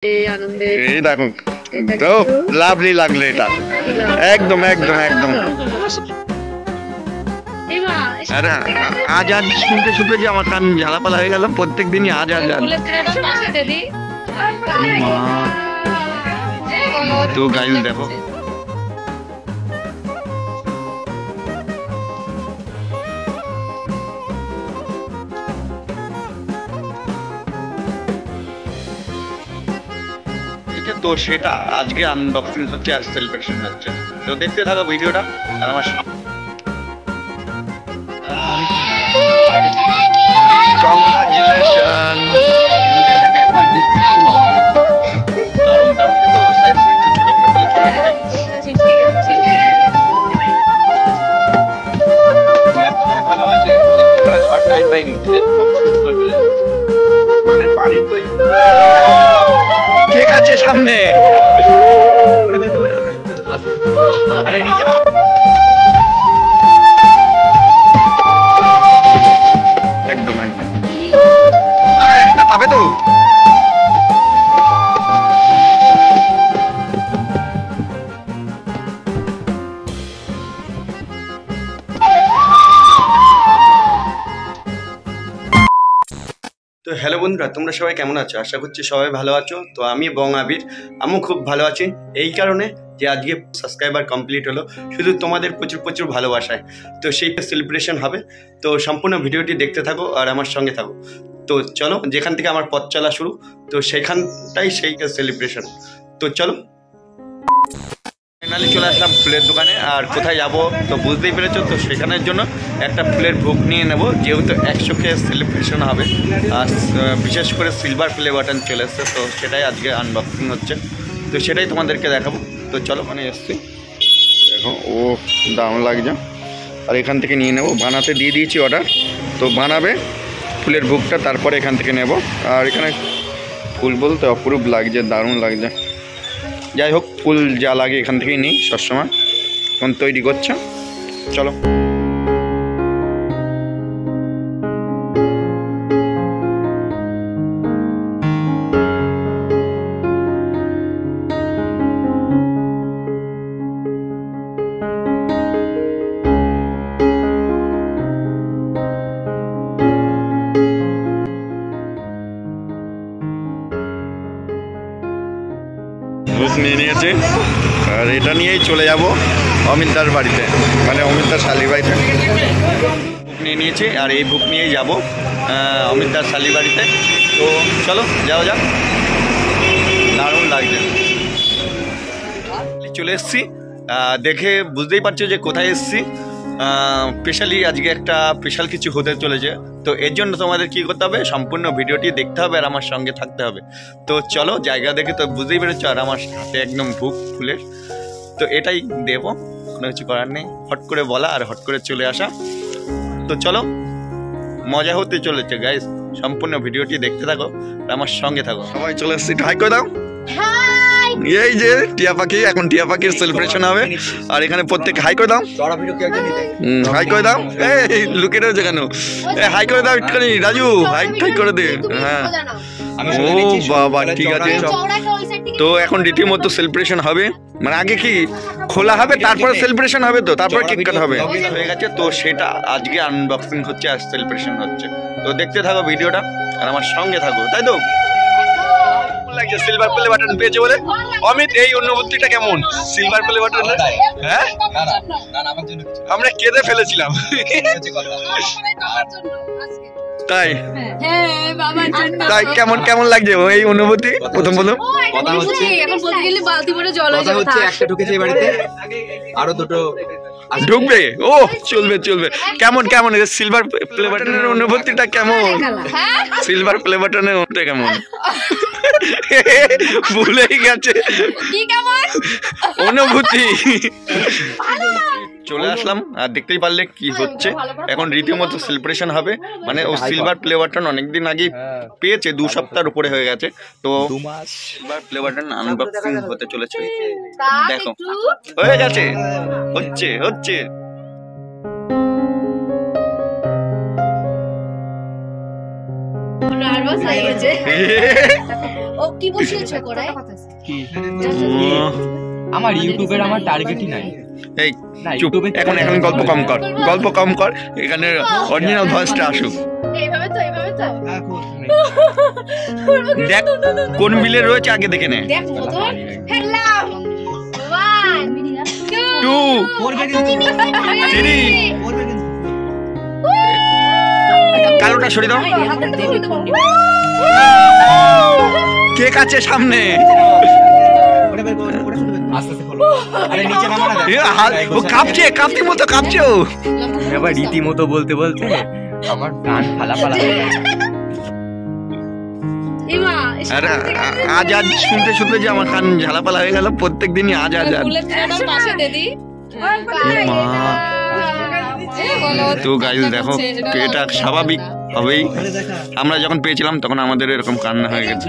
এই দেখো তো লাভলি লাগলো এটা একদম একদম একদম। আরে আজ আজ শুনতে শুনতে যে আমার কান ঝালাপালা হয়ে গেল, প্রত্যেক দিনই আজ আজ আজ। তো গাইল দেখো তো সেটা আজকে আনবক্সিং হচ্ছে আর সেলিব্রেশন হচ্ছে, তো দেখতে থাকো ভিডিওটা। আর আমার কংগ্রাচুলেশন। ঠিক আছে সামনে একদম পাবে তো। তো হ্যালো বন্ধুরা, তোমরা সবাই কেমন আছো? আশা করছি সবাই ভালো আছো। তো আমি বং আবির, আমিও খুব ভালো আছি এই কারণে যে আজকে সাবস্ক্রাইবার কমপ্লিট হলো শুধু তোমাদের প্রচুর প্রচুর ভালোবাসায়। তো সেইটা সেলিব্রেশন হবে, তো সম্পূর্ণ ভিডিওটি দেখতে থাকো আর আমার সঙ্গে থাকো। তো চলো, যেখান থেকে আমার পথ চলা শুরু তো সেখানটাই সেই সেলিব্রেশন। তো চলো, ফাইনালি চলে আসলাম ফুলের দোকানে। আর কোথায় যাবো তো বুঝতেই পেরেছো, তো সেখানের জন্য একটা ফুলের বুক নিয়ে নেব, যেহেতু 100K সেলিব্রেশন হবে আর বিশেষ করে সিলভার প্লে বাটন চলে এসছে, তো সেটাই আজকে আনবক্সিং হচ্ছে, তো সেটাই তোমাদেরকে দেখাবো। তো চলো, ওখানে এসছি দেখো, ও দাম লাগছে। আর এখান থেকে নিয়ে নেব, বানাতে দিয়ে দিয়েছি অর্ডার, তো বানাবে ফুলের বুকটা, তারপরে এখান থেকে নেব। আর এখানে ফুল বলতে অপরূপ লাগছে, দারুণ লাগছে। যাই হোক, ফুল যা লাগে এখান থেকেই নিই সবসময়, এখন তৈরি করছে। চলো, বুক নিয়ে নিয়েছে আর এটা নিয়েই চলে যাব অমিতদার বাড়িতে, মানে অমিতদার শালির বাড়িতে। বুক নিয়ে নিয়েছি আর এই বুক নিয়েই যাব অমিতদার শালির বাড়িতে। তো চলো যাওয়া যাক, দারুণ লাগছে। চলে এসছি, দেখে বুঝতেই পারছো যে কোথায় এসছি। স্পেশালি আজকে একটা স্পেশাল কিছু হতে চলেছে, তো এর জন্য তোমাদের কি করতে হবে, সম্পূর্ণ ভিডিওটি দেখতে হবে আর আমার সঙ্গে থাকতে হবে। তো চলো, জায়গা দেখে তো বুঝতেই পেরেছো, আর আমার হাতে একদম বুক ফুলের, তো এটাই দেবো, কোনো কিছু করার নেই, হট করে বলা আর হট করে চলে আসা। তো চলো, মজা হতে চলেছে গাইস, সম্পূর্ণ ভিডিওটি দেখতে থাকো আর আমার সঙ্গে থাকো। সবাই চলে এসছি, হাই করে দাও। এই যে টিয়া পাখি, এখন টিয়া পাখির সেলিব্রেশন হবে আর এখানে প্রত্যেক হাই করে দাও, হাই করে দাও। এই লুকিয়ে রয়েছে কেন? হাই করে দাও একটুখানি, রাজু হাই করে দে। হ্যাঁ, ও বাবা, ঠিক আছে। তো এখন রীতিমতো সেলিব্রেশন হবে, মানে আগে কি খোলা হবে তারপরে সেলিব্রেশন হবে, তো তারপরে কেক কাটা হবে, হয়ে গেছে। তো সেটা আজকে আনবক্সিং হচ্ছে আর সেলিব্রেশন হচ্ছে, তো দেখতে থাকো ভিডিওটা আর আমার সঙ্গে থাকো, তাই তো? লাগছে সিলভার প্লে বাটন পেয়েছে বলে। অমিত, এই অনুভূতিটা কেমন সিলভার প্লে বাটন? হ্যাঁ, আমরা কেঁদে ফেলেছিলাম তাই তাই কেমন কেমন লাগছে এই অনুভূতি? প্রথম বলো। কথা হচ্ছে এখন বলতে গেলে বালতি ভরে জল হয়ে যাবে। একটা ঢুকেছে এই বাড়িতে, আরো দুটো ঢুকবে। ও চলবে চলবে। কেমন কেমন সিলভার প্লে বাটনের অনুভূতিটা কেমন? সিলভার প্লে বাটনের অনুভূতি কেমন? ভুলেই গেছে অনুভূতি। চলে আসলাম আর দেখতেই পারলে কি হচ্ছে, এখন রীতিমতো সেলিব্রেশন হবে। মানে ও সিলভার প্লে বাটন অনেকদিন আগে পেয়েছে, 2 সপ্তাহের উপরে হয়ে গেছে, তো 2 মাস সিলভার প্লে বাটন আনবক্সিং হতে চলেছে। দেখো হয়ে গেছে, হচ্ছে হচ্ছে। ও কি বসিয়েছো কড়াই? কি আমার ইউটিউবের আমার টার্গেটই নাই। এই চুপ, এখন গল্প কম কর, এখানে অরিজিনাল ভয়েসটা আসুক। এইভাবে তো দেখ কোন বিলে রয়েছে আগে দেখে নে। দেখ মতন হেলাম 1 2 3 কালোটা সরিয়ে দাও। কেক আছে সামনে। কাঁপছে মতো কাঁপছে ও। এবার রীতিমতো বলতে বলতে আমার প্রাণ ফালাফালা হয়ে গেছে। আজ শুনতে যে আমার কান ঝালাপালা হয়ে গেল। প্রত্যেক দিনই আজ তো গাইস দেখো, এটা স্বাভাবিক হবেই। আমরা যখন পেয়েছিলাম তখন আমাদের এরকম কান্না হয়ে গেছে।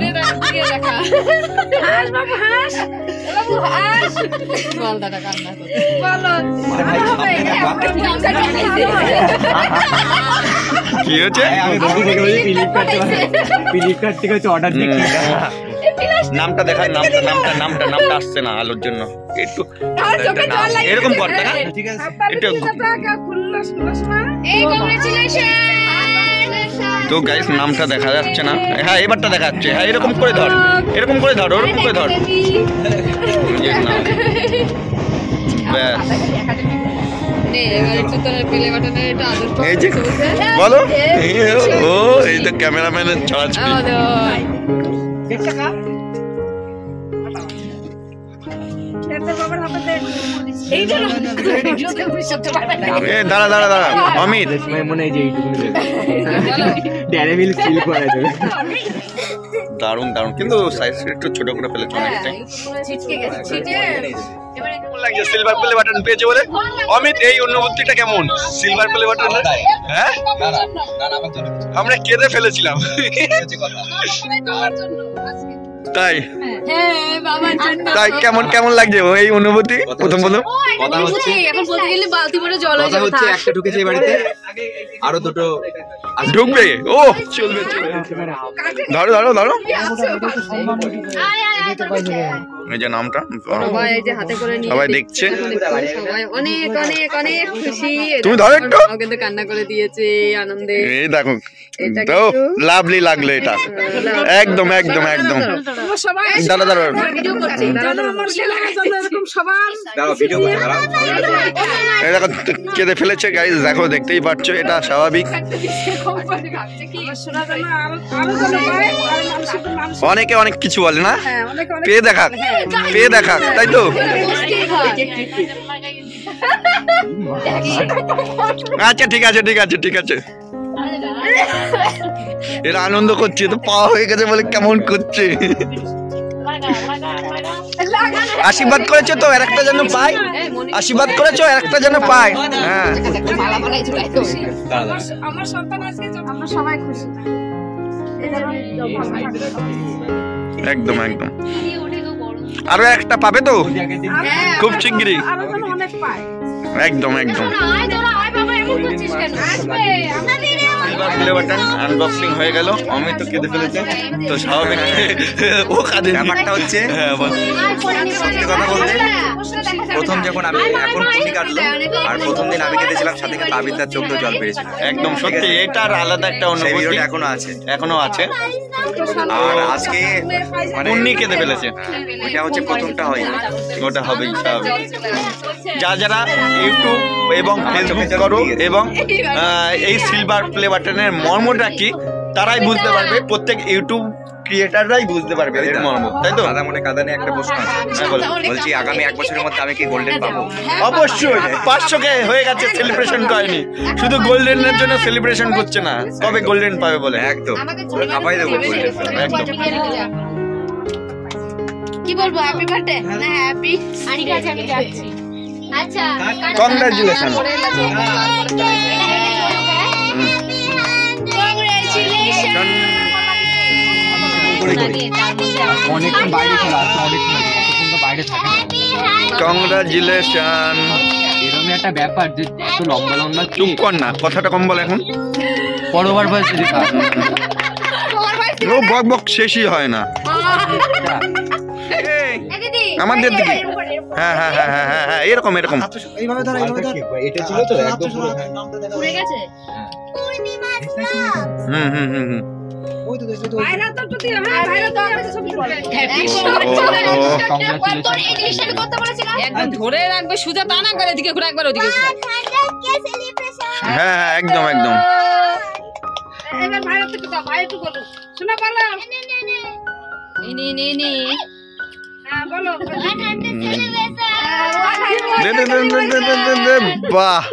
কি হচ্ছে? নামটা দেখা, নামটা আসছে না আলোর জন্য। একটু এরকম করতে না, একটু তো গাইস নামটা দেখা যাচ্ছে না। হ্যাঁ এবারটা দেখা যাচ্ছে। হ্যাঁ এরকম করে ধর, ওরকম করে ধর। এই যে বলো, ও এই তো ক্যামেরাম্যানের ছড়াছড়ি। দাঁড়া অমিত, মনে হয় যে দারুন কিন্তু সাইজ একটু ছোট করে ফেলেছে অনেকটাই। সিলভার প্লে বাটন পেয়েছে বলে অমিত, এই অনুভূতিটা কেমন? সিলভার প্লে বাটন, হ্যাঁ আমরা কেঁদে ফেলেছিলাম তাই কেমন লাগছে এই অনুভূতি? প্রথম কথা হচ্ছে এখন বলতে গেলে বালতি ভরে জল হয়ে যাবে। হচ্ছে একটা ঢুকেছে এই বাড়িতে, আরো দুটো ঢুকবে। ও চলবে, ধরো এই যে নামটা সবাই দেখছে, অনেক খুশি। তুমি ধরো একটু, কিন্তু কান্না করে দিয়েছে আনন্দে। এই দেখো তো লাভলি লাগলো এটা, একদম দাঁড়া এই দেখো কেঁদে ফেলেছে গাইস। দেখো দেখতেই পাচ্ছ, এটা স্বাভাবিক। অনেকে অনেক কিছু বলে না, পেয়ে দেখা তাই তো। আচ্ছা ঠিক আছে এরা আনন্দ করছে, তো পাওয়া হয়ে গেছে বলে কেমন করছে। আশীর্বাদ করেছো তো আর একটা যেন পাই, আশীর্বাদ করেছো আর একটা যেন পাই। হ্যাঁ আমার সন্তান আজকে আমরা সবাই খুশি। একদম আরো একটা পাবে তো খুব শিগগিরই, একদম আনবক্সিং হয়ে গেল। অমিত তো কেঁদে ফেলেছে, তো স্বাভাবিক ও কাঁদে। ব্যাপারটা হচ্ছে সত্যি কথা বলতে, প্রথম যখন আমি এখন খুনি কাটলো আর প্রথম দিন আমি কেঁদেছিলাম, সাথে সাথে আবিদার চোখ জল পেয়েছিল। একদম সত্যি, এটার আলাদা একটা অনুভূতি এখনো আছে। আর আজকে মুন্নি কেঁদে ফেলেছে, ওটা হচ্ছে প্রথমটা হয়, ওটা হবেই স্বাভাবিক। যারা ইউটিউব এবং ফেসবুক করো এবং এই সিলভার প্লে বাটনের মর্মটা কি তারাই বুঝতে পারবে, প্রত্যেক ইউটিউব ক্রিয়েটাররাই বুঝতে পারবে এর মর্ম, তাই তো? দাদা মনে কাঁদানে একটা প্রশ্ন আছে, বলছি আগামী 1 বছরের মধ্যে আমি কি গোল্ডেন পাবো? অবশ্যই 500কে হয়ে গেছে, সেলিব্রেশন করেনি, শুধু গোল্ডেনের জন্য সেলিব্রেশন করছে না, কবে গোল্ডেন পাবে বলে। একদম খাপাই দেবো গোল্ডেন, একদম। কি বলবো, হ্যাপি বার্থডে না হ্যাপি আনি কাছে আমি যাচ্ছি। আচ্ছা কংগ্রাচুলেশন। অনেকক্ষণ বাইরে ছিল, বাইরে থাকে। কংগ্রাচুলেশন। এরকম একটা ব্যাপার যে এত লম্বা চুপ কর না, কথাটা কম বল এখন। পরবার বয়সে ও বক বক শেষই হয় না। আমাদের দিকে হ্যাঁ হ্যাঁ হ্যাঁ হ্যাঁ হ্যাঁ হ্যাঁ এরকম এরকম। এইভাবে ধর এইভাবে ধর। এটা ছিল তো একদম পুরো উড়ে গেছে। হুম হুম হুম হুম। ওই তো দেখো তো। ভাইরা তো তুই হ্যাঁ ভাইরা তো আমাকে সব বলে হ্যাপি তোর এই জিনিসটা আমি করতে বলেছি না একদম ধরে রাখবে সুজা তা না করে এদিকে ঘুরে একবার ওদিকে ঘুরে। হ্যাঁ হ্যাঁ একদম একদম। এবার ভাইরা তো দাও ভাই একটু বলো শোনা বলো নে হ্যাঁ বলো দে দে দে দে দে দে দে বাহ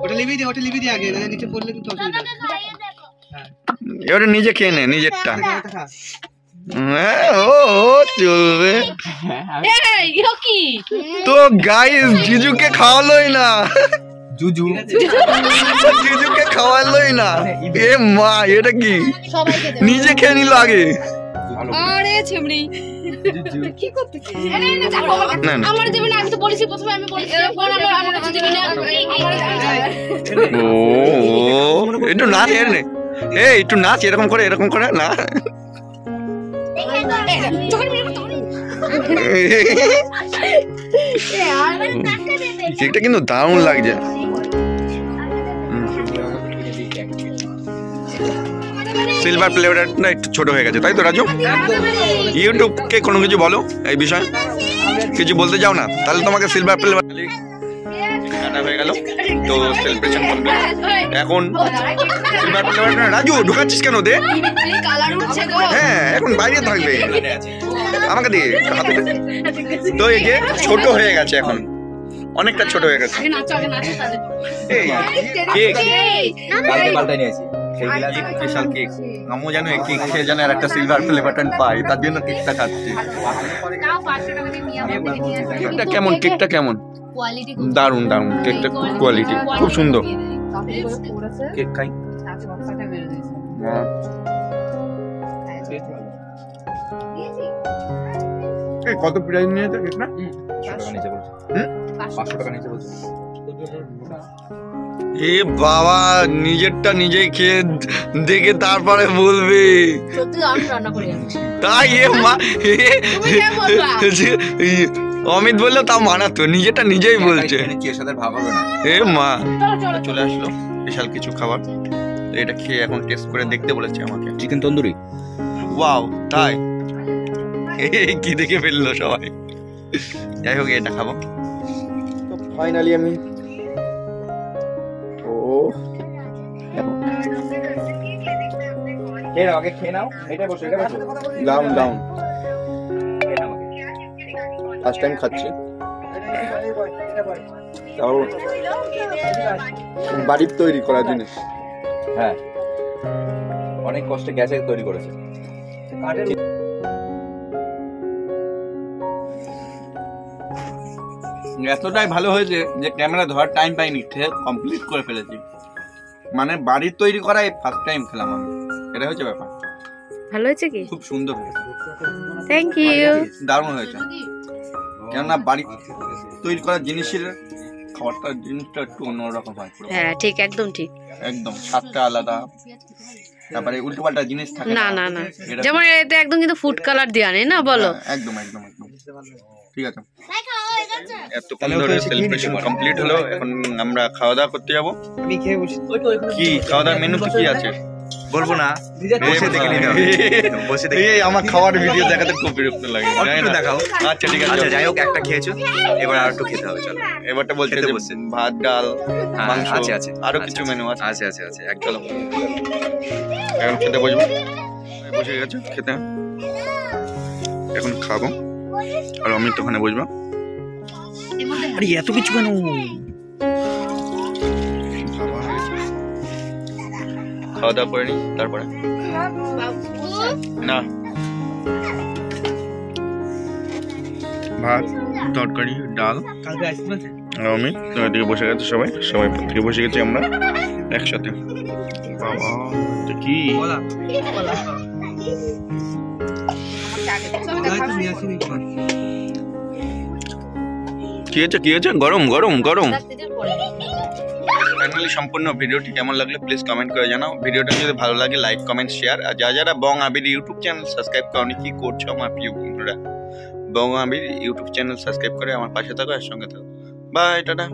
ওটা লিবি দে আগে না নিচে পড়লে কিন্তু অসুবিধা। এবারে নিজে খেয়ে নে নিজেরটা। এটা খা। হ্যাঁ ও চলবে এই ইও কি তো গাইস জিজুকে খাওয়ালোই না, জুজু জিজুকে খাওয়ালোই না। এ মা এটা কি সবাইকে দে নিজে খেয়ে নিল আগে। আরে ছিমড়ি কি করতে না না যাবো না না আমার জীবনে আগে তো বলেছি প্রথমে আমি বলেছি এরপর আমার কাছে দিবি না ও একটু নাচ এর নে এই একটু নাচ এরকম করে না কেকটা কিন্তু দারুণ লাগছে। সিলভার প্লেটটা একটু ছোট হয়ে গেছে তাই তো রাজু? ইউটিউবকে কোনো কিছু বলো এই বিষয়ে, কিছু বলতে চাও না? তাহলে তোমাকে সিলভার প্লেট কাটা হয়ে গেল তো সেলিব্রেশন করবে এখন। সিলভার প্লেট রাজু ঢুকাচ্ছিস কেন? দে কালার উঠছে গো হ্যাঁ এখন বাইরে থাকবে আমাকে দিয়ে হাতে দে। তো এই যে ছোট হয়ে গেছে এখন, অনেকটা ছোট হয়ে গেছে। আগে নাচো তাহলে এই কেক পাল্টাই নিয়েছি সেই গিলাস স্পেশাল কেক। আমিও জানো এই কেক খেয়ে জানো আর একটা সিলভার প্লে বাটন পাই, তার জন্য কেকটা খাচ্ছি। তাও 500 টাকা দিয়ে নিয়ে আমাকে কেকটা কেমন? কেকটা কেমন? কোয়ালিটি দারুণ দারুণ কেকটা, খুব কোয়ালিটি, খুব সুন্দর। কেক খাই। এই কত প্রাইস নিয়েছে কেকটা? 500 টাকা নিচে বলছে। হুম? 500 টাকা নিচে বলছে। এ বাবা নিজেরটা নিজেই খেয়ে দেখে তারপরে বলবে সত্যি আমি রান্না করে যাচ্ছি তাই। এ মা তুমি কে বলবা? অমিত বললো তা মানাতো, নিজেরটা নিজেই বলছে। কি এর সাথে ভাব হবে না? এ মা চলে আসলো স্পেশাল কিছু খাবার, তো এটা খেয়ে এখন টেস্ট করে দেখতে বলেছে আমাকে। চিকেন তন্দুরি। ওয়াও তাই? কি দেখে ফেললো সবাই। যাই হোক এটা খাবো তো ফাইনালি আমি। এর আগে খেয়ে নাও, এটা বসে এটা বসে। ডাউন ফার্স্ট টাইম খাচ্ছি, তাও বাড়ির তৈরি করা জিনিস। হ্যাঁ অনেক কষ্টে গ্যাসে তৈরি করেছে। এতটাই ভালো হয়েছে যে ক্যামেরা ধরার টাইম পাইনি, খেয়ে কমপ্লিট করে ফেলেছি। মানে বাড়ির তৈরি করাই ফার্স্ট টাইম খেলাম আমি, এটা হচ্ছে ব্যাপার। ভালো হয়েছে কি? খুব সুন্দর হয়েছে, থ্যাংক ইউ। দারুণ হয়েছে। কেননা বাড়ির তৈরি করা জিনিসের খাবারটা জিনিসটা একটু অন্যরকম হয় পুরো। হ্যাঁ ঠিক একদম ঠিক। একদম স্বাদটা আলাদা, তারপরে উল্টোপাল্টা জিনিস থাকে না না না যেমন এতে একদম কিন্তু ফুড কালার দেওয়া নেই না বলো? একদম একদম একদম ঠিক আছে। এতক্ষণ ধরে সেলিব্রেশন কমপ্লিট হলো, এখন আমরা খাওয়া দাওয়া করতে যাবো। আমি খেয়ে বসি। কি খাওয়া দাওয়ার মেনুতে কি আছে বলবো না, বসে দেখে নিতে হবে। বসে দেখে এই আমার খাওয়ার ভিডিও দেখাতে খুব বিরক্ত লাগে। একটু দেখাও। আচ্ছা ঠিক আছে। আচ্ছা যাই হোক একটা খেয়েছো, এবার আর একটু খেতে হবে। চলো এবারটা বলতে খেতে যে বসছে। ভাত ডাল মাংস আছে আছে আরো কিছু মেনু আছে। আছে আছে আছে একদম। চলো এখন খেতে বসবো, বসে গেছে খেতে, এখন খাবো আর আমি তো ওখানে বসবো। আরে এত কিছু কেন? খাওয়া দাওয়া করে নি তারপরে না ভাত তরকারি ডাল। কালকে আইসক্রিম আছে। আর আমি তো এদিকে বসে গেছে, সবাই প্রত্যেকে বসে গেছি আমরা একসাথে। বাবা এটা কি? বলা তুমি আসিনি। কি হয়েছে গরম গরম গরম। ফাইনালি সম্পূর্ণ ভিডিওটি কেমন লাগলো প্লিজ কমেন্ট করে জানাও। ভিডিওটা যদি ভালো লাগে লাইক কমেন্ট শেয়ার, আর যারা Bong Abir YouTube channel subscribe করনি কি করছো আমার প্রিয় বন্ধুরা, Bong Abir YouTube channel subscribe করে আমার পাশে থাকো, আর সঙ্গে থাকো। Bye, tata.